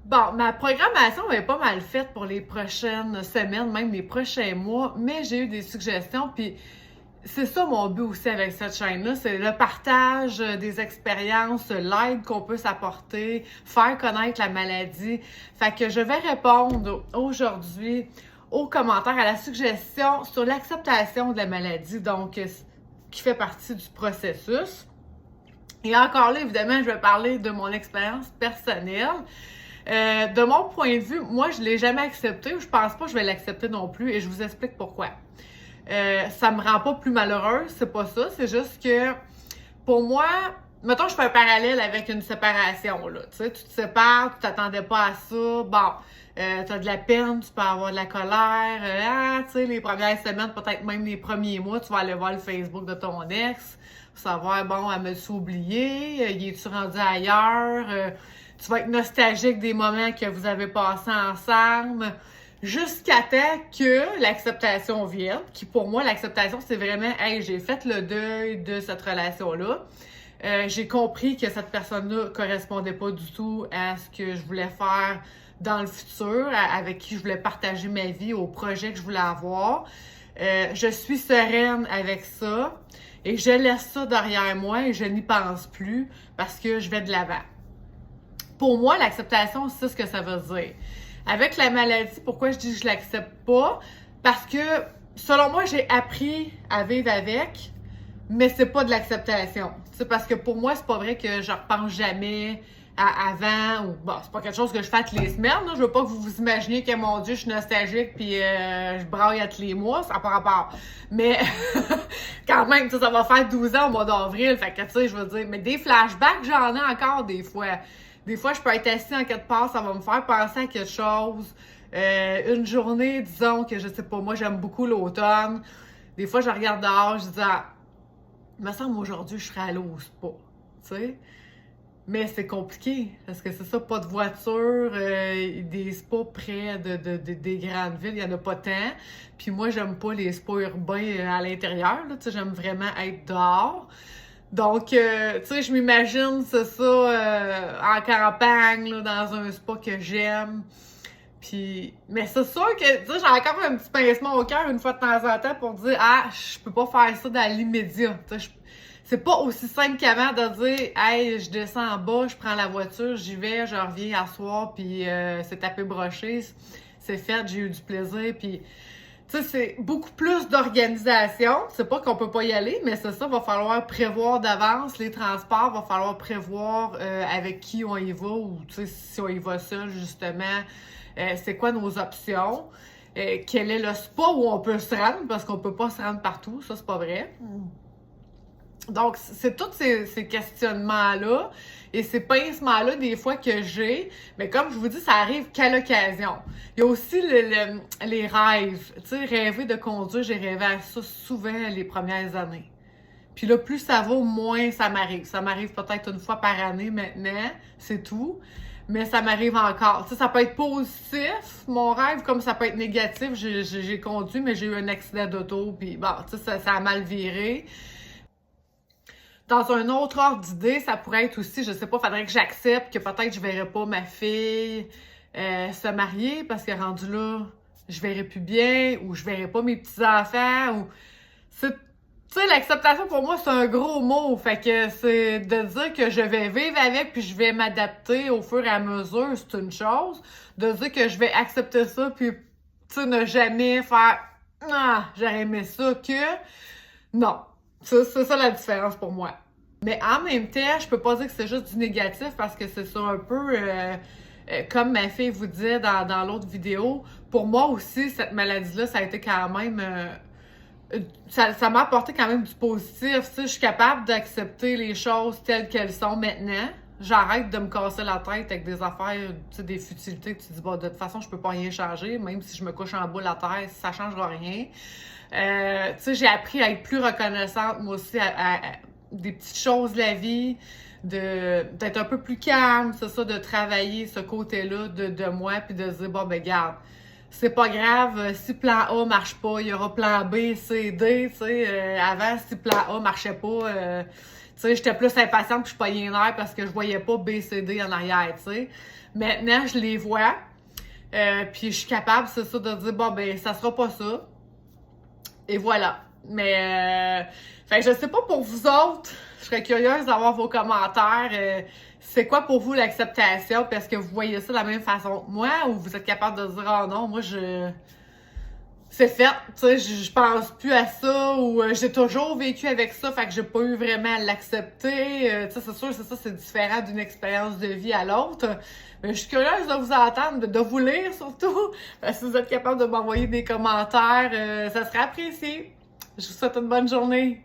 Bon, ma programmation est pas mal faite pour les prochaines semaines, même les prochains mois, mais j'ai eu des suggestions, puis c'est ça mon but aussi avec cette chaîne-là, c'est le partage des expériences, l'aide qu'on peut s'apporter, faire connaître la maladie. Fait que je vais répondre aujourd'hui aux commentaires, à la suggestion sur l'acceptation de la maladie, donc qui fait partie du processus. Et encore là, évidemment, je vais parler de mon expérience personnelle. De mon point de vue, moi, je l'ai jamais accepté, ou je pense pas que je vais l'accepter non plus, et je vous explique pourquoi. Ça me rend pas plus malheureuse, c'est pas ça, c'est juste que, pour moi, mettons, je fais un parallèle avec une séparation, là, tu sais, tu te sépares, tu t'attendais pas à ça, bon, t'as de la peine, tu peux avoir de la colère, tu sais, les premières semaines, peut-être même les premiers mois, tu vas aller voir le Facebook de ton ex, pour savoir, bon, elle me-tu oublié, y es-tu rendu ailleurs, tu vas être nostalgique des moments que vous avez passés ensemble, jusqu'à temps que l'acceptation vienne, qui pour moi, l'acceptation, c'est vraiment, hey, j'ai fait le deuil de cette relation-là. J'ai compris que cette personne-là correspondait pas du tout à ce que je voulais faire dans le futur, avec qui je voulais partager ma vie, au projet que je voulais avoir. Je suis sereine avec ça et je laisse ça derrière moi et je n'y pense plus parce que je vais de l'avant. Pour moi, l'acceptation, c'est ce que ça veut dire. Avec la maladie, pourquoi je dis que je l'accepte pas? Parce que, selon moi, j'ai appris à vivre avec, mais c'est pas de l'acceptation. C'est parce que pour moi, c'est pas vrai que je repense jamais à avant, ou bon, c'est pas quelque chose que je fais toutes les semaines, là. Je veux pas que vous vous imaginiez que, mon Dieu, je suis nostalgique puis je braille à tous les mois, ça n'a pas rapport. Mais, quand même, ça va faire 12 ans au mois d'avril, fait que, tu sais, je veux dire, mais des flashbacks, j'en ai encore des fois. Des fois, je peux être assis en quelque part, ça va me faire penser à quelque chose. Une journée, disons que, je sais pas, moi, j'aime beaucoup l'automne. Des fois, je regarde dehors, je dis, il me semble aujourd'hui, je serais allée au spa, tu sais. Mais c'est compliqué, parce que c'est ça, pas de voiture, des spas près des grandes villes, il y en a pas tant. Puis moi, j'aime pas les spas urbains à l'intérieur, là, tu sais, j'aime vraiment être dehors. Donc, tu sais, je m'imagine, c'est ça, en campagne, là, dans un spa que j'aime. Puis, mais c'est sûr que, tu sais, j'ai encore un petit pincement au cœur une fois de temps en temps pour dire, je peux pas faire ça dans l'immédiat. Tu sais, c'est pas aussi simple qu'avant de dire, hey, je descends en bas, je prends la voiture, j'y vais, je reviens à soir, puis c'est tapé broché, c'est fait, j'ai eu du plaisir, puis tu sais, c'est beaucoup plus d'organisation. C'est pas qu'on peut pas y aller, mais c'est ça, va falloir prévoir d'avance les transports, va falloir prévoir avec qui on y va, ou tu sais, si on y va seul, justement, c'est quoi nos options, quel est le spa où on peut se rendre, parce qu'on peut pas se rendre partout, ça c'est pas vrai. Donc, c'est tous ces questionnements-là et ces pincements-là, des fois, que j'ai. Mais comme je vous dis, ça arrive qu'à l'occasion. Il y a aussi les rêves. Tu sais, rêver de conduire, j'ai rêvé à ça souvent les premières années. Puis là, plus ça va, moins ça m'arrive. Ça m'arrive peut-être une fois par année maintenant, c'est tout. Mais ça m'arrive encore. Tu sais, ça peut être positif, mon rêve, comme ça peut être négatif. J'ai conduit, mais j'ai eu un accident d'auto, puis bon, tu sais, ça a mal viré. Dans un autre ordre d'idée, ça pourrait être aussi, je sais pas, faudrait que j'accepte que peut-être je verrai pas ma fille se marier parce que rendu là, je verrai plus bien, ou je verrai pas mes petits-enfants, ou... Tu sais, l'acceptation pour moi, c'est un gros mot. Fait que c'est de dire que je vais vivre avec puis je vais m'adapter au fur et à mesure, c'est une chose. De dire que je vais accepter ça puis, tu sais, ne jamais faire « j'aurais aimé ça que... » Non. C'est ça la différence pour moi. Mais en même temps, je peux pas dire que c'est juste du négatif parce que c'est ça un peu comme ma fille vous disait dans l'autre vidéo. Pour moi aussi, cette maladie-là, ça a été quand même... ça m'a apporté quand même du positif. Tu sais, je suis capable d'accepter les choses telles qu'elles sont maintenant. J'arrête de me casser la tête avec des affaires, tu sais, des futilités que tu dis, de toute façon, je peux pas rien changer, même si je me couche en bas à terre, ça changera rien. Tu sais, j'ai appris à être plus reconnaissante, moi aussi, à des petites choses de la vie, d'être un peu plus calme, c'est ça, de travailler ce côté-là de moi, puis de se dire, garde, c'est pas grave, si plan A marche pas, il y aura plan B, C, D, tu sais, avant, si plan A marchait pas, sais, j'étais plus impatiente puis je pognais les nerfs parce que je voyais pas BCD en arrière, tu sais. Maintenant, je les vois. Puis je suis capable, c'est ça, de dire, bon, ben, ça sera pas ça. Et voilà. Mais, fait que je sais pas pour vous autres, je serais curieuse d'avoir vos commentaires. C'est quoi pour vous l'acceptation? Puis est-ce que vous voyez ça de la même façon que moi ou vous êtes capable de dire, oh non, moi, c'est fait, tu sais, je pense plus à ça ou j'ai toujours vécu avec ça, fait que j'ai pas eu vraiment à l'accepter. Tu sais, c'est sûr, c'est ça, c'est différent d'une expérience de vie à l'autre. Mais je suis curieuse de vous entendre, de vous lire surtout. Si vous êtes capable de m'envoyer des commentaires, ça serait apprécié. Je vous souhaite une bonne journée.